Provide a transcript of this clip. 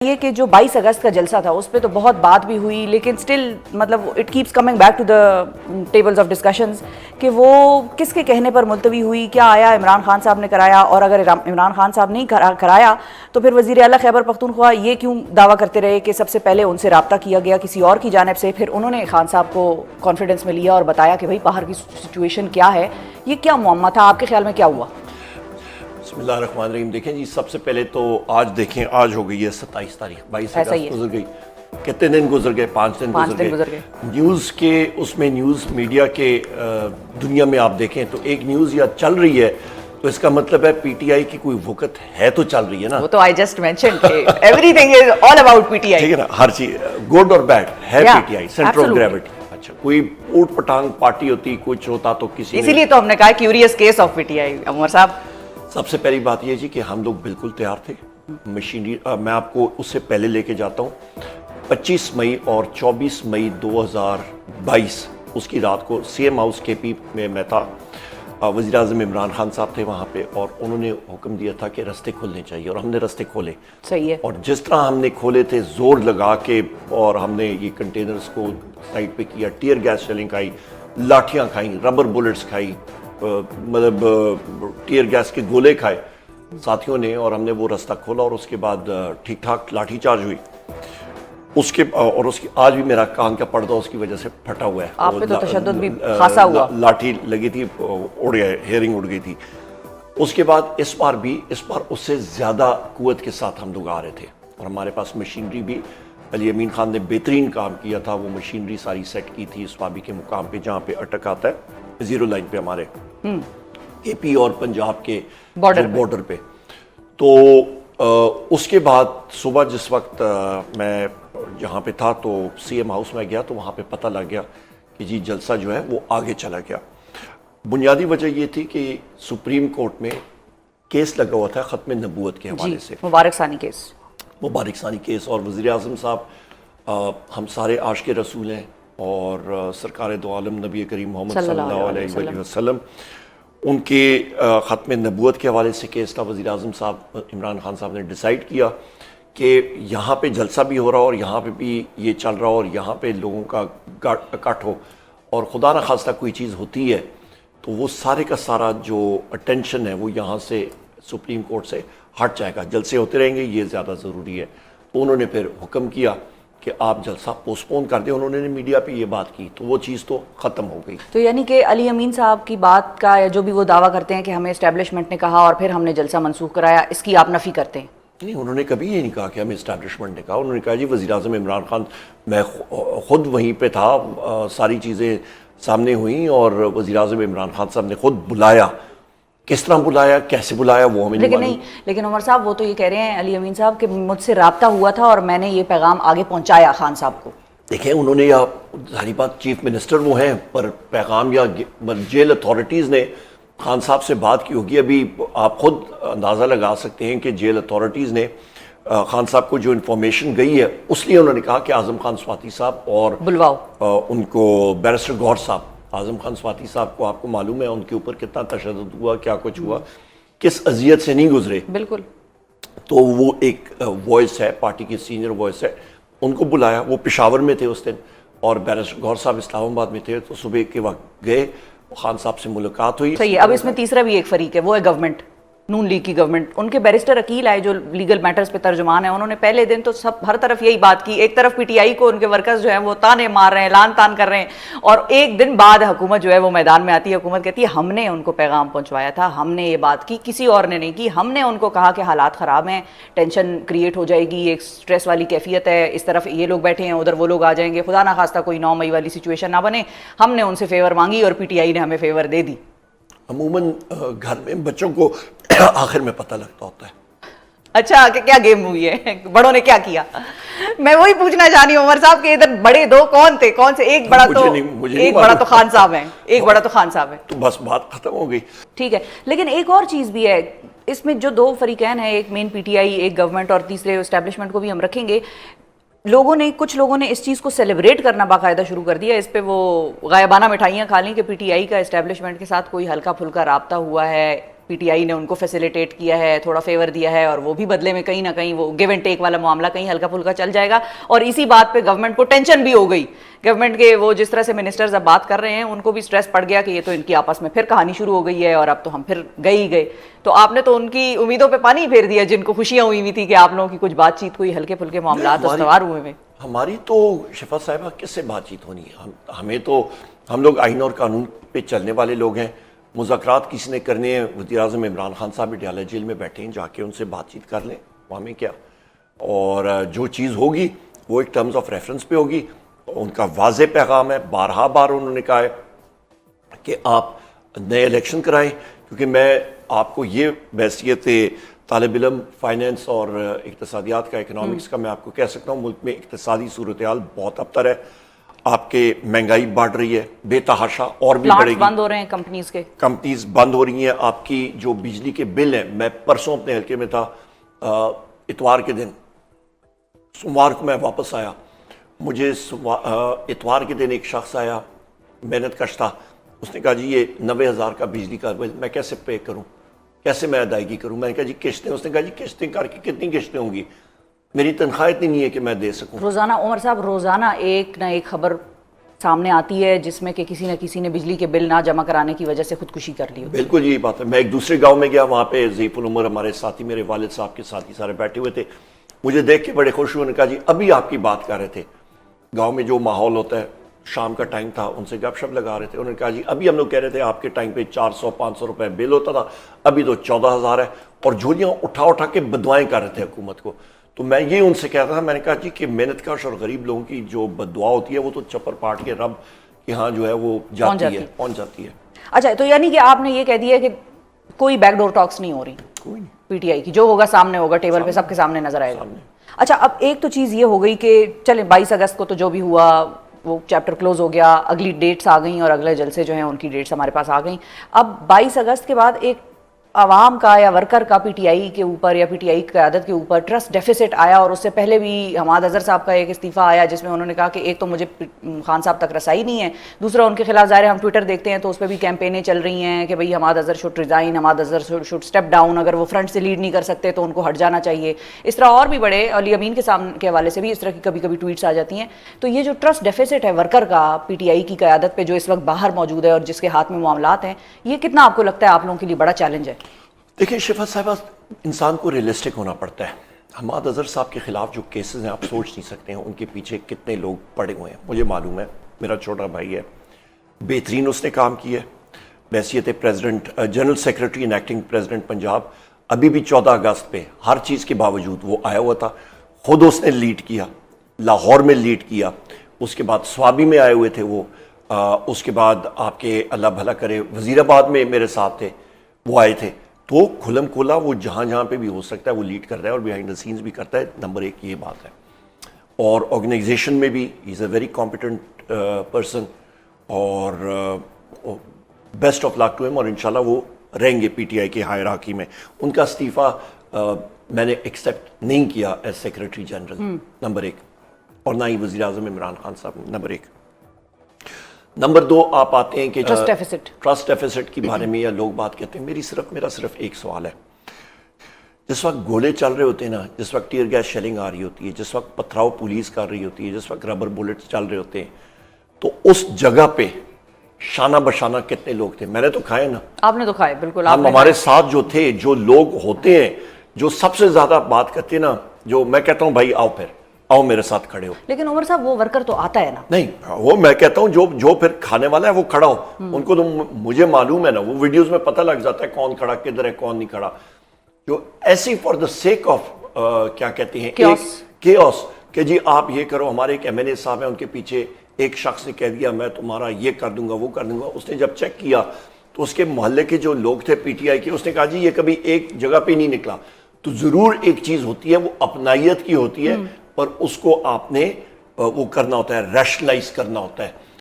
یہ کہ جو 22 اگست کا جلسہ تھا اس پہ تو بہت بات بھی ہوئی، لیکن سٹل مطلب it keeps coming back to the tables of discussions کہ وہ کس کے کہنے پر ملتوی ہوئی، کیا آیا عمران خان صاحب نے کرایا، اور اگر عمران خان صاحب نہیں کرایا تو پھر وزیر اعلیٰ خیبر پختونخوا یہ کیوں دعویٰ کرتے رہے کہ سب سے پہلے ان سے رابطہ کیا گیا کسی اور کی جانب سے، پھر انہوں نے خان صاحب کو کانفیڈنس میں لیا اور بتایا کہ بھائی باہر کی سچویشن کیا ہے، یہ کیا معمہ تھا، آپ کے خیال میں کیا ہوا؟ بسم اللہ الرحمن الرحیم۔ دیکھیں جی، سب سے پہلے تو آج دیکھیں، آج ہو گئی ہے 27 تاریخ، 22 اگست گزر گئی، کتنے دن گزر گئے؟ 5 دن گزر گئے۔ نیوز کے اس میں نیوز میڈیا کے دنیا میں آپ دیکھیں تو ایک نیوز یا چل رہی ہے تو اس کا مطلب ہے پی ٹی آئی کی کوئی وقت ہے تو چل رہی ہے نا۔ وہ تو I just mentioned کہ everything is all about PTI، ٹھیک ہے نا، ہر چیز گڈ اور بیڈ ہے P T I, centre of gravity. اچھا، کوئی اوٹ پٹانگ پارٹی ہوتی، کچھ ہوتا تو کسی، اسی لیے تو ہم نے کہا کیوریس کیس آف PTI۔ عمر صاحب، سب سے پہلی بات یہ جی کہ ہم لوگ بالکل تیار تھے۔ مشینری میں آپ کو اس سے پہلے لے کے جاتا ہوں، 25 مئی اور 24 مئی 2022 اس کی رات کو سی ایم ہاؤس کے پی میں تھا، وزیر اعظم عمران خان صاحب تھے وہاں پہ، اور انہوں نے حکم دیا تھا کہ رستے کھولنے چاہیے، اور ہم نے رستے کھولے۔ صحیح ہے۔ اور جس طرح ہم نے کھولے تھے زور لگا کے، اور ہم نے یہ کنٹینرز کو سائڈ پہ کیا، ٹیئر گیس شیلنگ کھائی، لاٹھیاں کھائیں، ربر بلٹس کھائی، مطلب ٹیئر گیس کے گولے کھائے ساتھیوں نے، اور ہم نے وہ رستہ کھولا، اور اس کے بعد ٹھیک ٹھاک لاٹھی چارج ہوئی۔ اس کے اور اس کی آج بھی میرا کان کا پردہ اس کی وجہ سے پھٹا ہوا ہے۔ آپ پہ تو تشدد بھی خاصا ہوا۔ لاٹھی لگی تھی، اڑ گیا، ہیئرنگ اڑ گئی تھی۔ اس کے بعد اس بار اس سے زیادہ قوت کے ساتھ ہم لوگ آ رہے تھے، اور ہمارے پاس مشینری بھی، علی امین خان نے بہترین کام کیا تھا، وہ مشینری ساری سیٹ کی تھی اسوابی کے مقام پہ جہاں پہ اٹک آتا ہے، زیرو لائن پہ ہمارے اے پی اور پنجاب کے بارڈر پہ۔ تو اس کے بعد صبح جس وقت میں جہاں پہ تھا تو سی ایم ہاؤس میں گیا تو وہاں پہ پتہ لگ گیا کہ جی جلسہ جو ہے وہ آگے چلا گیا۔ بنیادی وجہ یہ تھی کہ سپریم کورٹ میں کیس لگا ہوا تھا ختم نبوت کے حوالے سے، مبارک ثانی کیس، اور وزیر اعظم صاحب ہم سارے عاشق رسول ہیں، اور سرکار دو عالم نبی کریم محمد صلی اللہ علیہ وآلہ وسلم، ان کے ختم نبوت کے حوالے سے کیس تھا۔ وزیر اعظم صاحب عمران خان صاحب نے ڈیسائیڈ کیا کہ یہاں پہ جلسہ بھی ہو رہا اور یہاں پہ بھی یہ چل رہا، اور یہاں پہ لوگوں کا اکٹھ ہو، اور خدا نہ خواستہ کوئی چیز ہوتی ہے تو وہ سارے کا سارا جو اٹینشن ہے وہ یہاں سے سپریم کورٹ سے ہٹ جائے گا، جلسے ہوتے رہیں گے، یہ زیادہ ضروری ہے۔ تو انہوں نے پھر حکم کیا کہ آپ جلسہ پوسٹ پون کر دیں، انہوں نے میڈیا پہ یہ بات کی تو وہ چیز تو ختم ہو گئی۔ تو یعنی کہ علی امین صاحب کی بات کا، جو بھی وہ دعویٰ کرتے ہیں کہ ہمیں اسٹیبلشمنٹ نے کہا اور پھر ہم نے جلسہ منسوخ کرایا، اس کی آپ نفی کرتے ہیں؟ نہیں، انہوں نے کبھی یہ نہیں کہا کہ ہمیں اسٹیبلشمنٹ نے کہا، انہوں نے کہا جی وزیر اعظم عمران خان، میں خود وہیں پہ تھا، ساری چیزیں سامنے ہوئیں، اور وزیر اعظم عمران خان صاحب نے خود بلایا، کس طرح بلایا، کیسے بلایا وہ ہمیں نہیں معلوم۔ لیکن عمر صاحب وہ تو یہ کہہ رہے ہیں علی امین صاحب کہ مجھ سے رابطہ ہوا تھا اور میں نے یہ پیغام آگے پہنچایا خان صاحب کو۔ دیکھیں، انہوں نے، یا ظاہری بات چیف منسٹر وہ ہیں، پر پیغام یا جیل اتھارٹیز نے خان صاحب سے بات کی ہوگی۔ ابھی آپ خود اندازہ لگا سکتے ہیں کہ جیل اتھارٹیز نے خان صاحب کو جو انفارمیشن گئی ہے، اس لیے انہوں نے کہا کہ اعظم خان سواتی صاحب اور بلواؤ ان کو بیرسٹر گوھر صاحب، اعظم خان سواتی صاحب کو آپ کو معلوم ہے ان کے اوپر کتنا تشدد ہوا، کیا کچھ ہوا، کس اذیت سے نہیں گزرے۔ بالکل۔ تو وہ ایک وائس ہے، پارٹی کی سینئر وائس ہے، ان کو بلایا، وہ پشاور میں تھے اس دن، اور بیرسٹر گوھر صاحب اسلام آباد میں تھے، تو صبح کے وقت گئے، خان صاحب سے ملقات ہوئی۔ صحیح ہے۔ اب اس میں تیسرا بھی ایک فریق ہے، وہ ہے گورنمنٹ، نون لیگ کی گورنمنٹ۔ ان کے بیرسٹر عقیل آئے جو لیگل میٹرز پہ ترجمان ہیں، انہوں نے پہلے دن تو سب ہر طرف یہی بات کی، ایک طرف پی ٹی آئی کو ان کے ورکرز جو ہیں وہ تانے مار رہے ہیں، لان تان کر رہے ہیں، اور ایک دن بعد حکومت جو ہے وہ میدان میں آتی ہے، حکومت کہتی ہے ہم نے ان کو پیغام پہنچوایا تھا، ہم نے یہ بات کی، کسی اور نے نہیں کی، ہم نے ان کو کہا کہ حالات خراب ہیں، ٹینشن کریٹ ہو جائے گی، ایک سٹریس والی کیفیت ہے، اس طرف یہ لوگ بیٹھے ہیں، ادھر وہ لوگ آ جائیں گے، خدا نہ خواستہ کوئی 9 مئی والی سچویشن نہ بنے۔ ہم نے ان سے فیور مانگی اور پی ٹی آئی نے ہمیں فیور دے دی۔ عموماً گھر میں بچوں کو آخر میں پتہ لگتا ہوتا ہے۔ اچھا، کہ کیا گیم ہوئی ہے، بڑوں نے کیا کیا؟ میں وہی پوچھنا چاہ رہی ہوں عمر صاحب کہ ادھر بڑے دو کون تھے، کون سے؟ ایک بڑا تو خان صاحب ہیں، ایک بڑا تو خان صاحب ہیں، تو بس بات ختم ہو گئی۔ ٹھیک ہے۔ لیکن ایک اور چیز بھی ہے اس میں، جو دو فریقین ہیں، ایک مین پی ٹی آئی، ایک گورنمنٹ، اور تیسرے اسٹیبلشمنٹ کو بھی ہم رکھیں گے، کچھ لوگوں نے اس چیز کو سیلیبریٹ کرنا باقاعدہ شروع کر دیا، اس پہ وہ غائبانہ مٹھائیاں کھا لیں کہ پی ٹی آئی کا اسٹیبلشمنٹ کے ساتھ کوئی ہلکا پھلکا رابطہ ہوا ہے، پی ٹی آئی نے ان کو فیسیلیٹیٹ کیا ہے, تھوڑا فیور دیا ہے, اور وہ بھی بدلے میں کہیں نہ کہیں وہ گیو اینڈ ٹیک والا معاملہ کہیں ہلکا پھلکا چل جائے گا. اور اسی بات پہ گورنمنٹ کو ٹینشن بھی ہو گئی, گورنمنٹ کے وہ جس طرح سے منسٹرز اب بات کر رہے ہیں ان کو بھی اسٹریس پڑ گیا کہ یہ تو ان کی آپس میں پھر کہانی شروع ہو گئی ہے, اور اب تو ہم پھر گئے ہی گئے. تو آپ نے تو ان کی امیدوں پہ پانی پھیر دیا, جن کو خوشیاں ہوئی ہوئی تھی کہ آپ لوگوں کی کچھ بات چیت, کوئی ہلکے پھلکے معاملات استوار ہوئے ہوئے. ہماری تو شفا صاحبہ کس سے بات چیت ہونی ہے؟ ہمیں تو, ہم لوگ آئین اور قانون پہ چلنے والے لوگ ہیں. مذاکرات کسی نے کرنے ہیں, وزیر اعظم عمران خان صاحب ڈیالہ جیل میں بیٹھے ہیں, جا کے ان سے بات چیت کر لیں, ہمیں کیا. اور جو چیز ہوگی وہ ایک ٹرمز آف ریفرنس پہ ہوگی. ان کا واضح پیغام ہے, بارہا بار انہوں نے کہا ہے کہ آپ نئے الیکشن کرائیں, کیونکہ میں آپ کو یہ بحثیت طالب علم فائنینس اور اقتصادیات کا, اکنامکس کا, میں آپ کو کہہ سکتا ہوں ملک میں اقتصادی صورتحال بہت ابتر ہے. آپ کے مہنگائی بڑھ رہی ہے بے تحاشا, اور بھی بڑھے گی. بند ہو رہے ہیں کمپنیز بند ہو رہی ہیں. آپ کی جو بجلی کے بل ہیں, میں پرسوں اپنے حلقے میں تھا, اتوار کے دن, سوموار کو میں واپس آیا, مجھے اتوار کے دن ایک شخص آیا, محنت کش تھا, اس نے کہا جی یہ 90,000 کا بجلی کا بل میں کیسے پے کروں, کیسے میں ادائیگی کروں؟ میں نے کہا جی قسطیں. اس نے کہا جی قسطیں کر کے کتنی قسطیں ہوں گی, میری تنخواہ اتنی نہیں ہے کہ میں دے سکوں. روزانہ عمر صاحب, روزانہ ایک نہ ایک خبر سامنے آتی ہے جس میں کہ کسی نہ کسی نے بجلی کے بل نہ جمع کرانے کی وجہ سے خودکشی کر لی. بالکل یہی بات ہے. میں ایک دوسرے گاؤں میں گیا, وہاں پہ ضعیف العمر ہمارے ساتھی, میرے والد صاحب کے ساتھی سارے بیٹھے ہوئے تھے. مجھے دیکھ کے بڑے خوش ہوئے. نے کہا جی ابھی آپ کی بات کر رہے تھے, گاؤں میں جو ماحول ہوتا ہے, شام کا ٹائم تھا, ان سے گپ شپ لگا رہے تھے. انہوں نے کہا جی ابھی ہم لوگ کہہ رہے تھے آپ کے ٹائم پہ 400-500 روپے بل ہوتا تھا, ابھی تو 14,000 ہے, اور جھولیاں اٹھا اٹھا کے بدوائیں کر رہے تھے حکومت کو. تو میں یہ ان سے کہتا تھا, میں نے کہا جی کہ محنت کش اور غریب لوگوں کی جو بددعا ہوتی ہے وہ تو چپر پاٹ کے رب کے ہاں جو ہے وہ پہنچ جاتی ہے. اچھا, تو یعنی کہ آپ نے یہ کہہ دیا کہ کوئی بیک ڈور ٹاکس نہیں ہو رہی کوئی نہیں, پی ٹی آئی کی, جو ہوگا سامنے ہوگا, ٹیبل پہ سب کے سامنے نظر آئے گا. اچھا, اب ایک تو چیز یہ ہو گئی کہ چلیں 22 اگست کو تو جو بھی ہوا وہ چیپٹر کلوز ہو گیا, اگلی ڈیٹس آ گئیں اور اگلے جلسے جو ہیں ان کی ڈیٹس ہمارے پاس آ گئیں. اب 22 اگست کے بعد ایک عوام کا یا ورکر کا پی ٹی آئی کے اوپر یا پی ٹی آئی کی قیادت کے اوپر ٹرسٹ ڈیفیسٹ آیا, اور اس سے پہلے بھی حماد اظہر صاحب کا ایک استعفیٰ آیا جس میں انہوں نے کہا کہ ایک تو مجھے خان صاحب تک رسائی نہیں ہے, دوسرا ان کے خلاف ظاہر ہم ٹویٹر دیکھتے ہیں تو اس پہ بھی کیمپینیں چل رہی ہیں کہ بھئی Hammad Azhar should resign, Hammad Azhar should step down, اگر وہ فرنٹ سے لیڈ نہیں کر سکتے تو ان کو ہٹ جانا چاہیے. اس طرح اور بھی بڑے علی امین کے حوالے سے بھی اس طرح کی کبھی کبھی ٹویٹس آ جاتی ہیں. تو یہ جو ٹرسٹ ڈیفیسٹ ہے ورکر کا پی ٹی آئی کی قیادت پہ جو اس وقت باہر موجود ہے اور جس کے ہاتھ میں معاملات ہیں, یہ کتنا آپ کو لگتا ہے آپ لوگوں کے لیے بڑا چیلنج ہے؟ دیکھیں شفا صاحبہ, انسان کو ریئلسٹک ہونا پڑتا ہے. حماد اظہر صاحب کے خلاف جو کیسز ہیں آپ سوچ نہیں سکتے ہیں ان کے پیچھے کتنے لوگ پڑے ہوئے ہیں. مجھے معلوم ہے, میرا چھوٹا بھائی ہے, بہترین اس نے کام کیا ہے, بحیثیت president, general secretary and acting president Punjab. ابھی بھی 14 اگست پہ ہر چیز کے باوجود وہ آیا ہوا تھا, خود اس نے لیڈ کیا, لاہور میں لیڈ کیا, اس کے بعد سوابی میں آئے ہوئے تھے وہ, اس کے بعد آپ کے اللہ بھلا کرے وزیر آباد میں میرے ساتھ تھے, وہ آئے تھے. تو کھلم کھلا وہ جہاں جہاں پہ بھی ہو سکتا ہے وہ لیڈ کرتا ہے اور بیہائنڈ دا سینز بھی کرتا ہے. نمبر 1 یہ بات ہے. اور آرگنائزیشن میں بھی ہی از اے ویری کمپیٹنٹ پرسن, اور بیسٹ آف لک ٹو ہم, اور انشاءاللہ وہ رہیں گے پی ٹی آئی کے ہائرارکی میں. ان کا استعفیٰ میں نے ایکسیپٹ نہیں کیا ایز سیکرٹری جنرل, نمبر 1, اور نہ ہی وزیر اعظم عمران خان صاحب, نمبر 1. نمبر 2 آپ آتے ہیں کہ ٹرسٹ ڈیفیسٹ کے بارے میں یا لوگ بات کہتے ہیں. میرا صرف ایک سوال ہے. جس وقت گولے چل رہے ہوتے ہیں نا, جس وقت ٹیئر گیس شیلنگ آ رہی ہوتی ہے, جس وقت پتھراؤ پولیس کر رہی ہوتی ہے, جس وقت ربر بلٹس چل رہے ہوتے ہیں, تو اس جگہ پہ شانہ بشانہ کتنے لوگ تھے؟ میں نے تو کھائے نا. آپ نے تو کھائے, بالکل. ہمارے ساتھ جو تھے, جو لوگ ہوتے ہیں جو سب سے زیادہ بات کرتے ہیں نا, جو میں کہتا ہوں بھائی آؤ, پھر آؤ میرے ساتھ کھڑے ہو. لیکن عمر صاحب وہ ورکر تو آتا ہے نا. نہیں, وہ میں کہتا ہوں جو پھر کھانے والا ہے وہ کھڑا ہو. ان کو تو مجھے معلوم ہے نا, وہ ویڈیوز میں پتہ لگ جاتا ہے کون کھڑا کدھر ہے کون نہیں کھڑا. جو ایسی فار دا سیک آف کیا کہتے ہیں کیوس, کہ جی آپ یہ کرو. ہمارے ایک ایم این اے صاحب ہیں, ان کے پیچھے ایک شخص نے کہہ دیا میں تمہارا یہ کر دوں گا وہ کر دوں گا. اس نے جب چیک کیا تو اس کے محلے کے جو لوگ تھے پی ٹی آئی کے, اس نے کہا جی یہ کبھی ایک جگہ پہ نہیں نکلا. تو ضرور ایک چیز ہوتی ہے وہ اپنائیت کی ہوتی ہے, اور اس کو آپ نے وہ کرنا ہوتا ہے, ریشنلائز کرنا ہوتا ہے.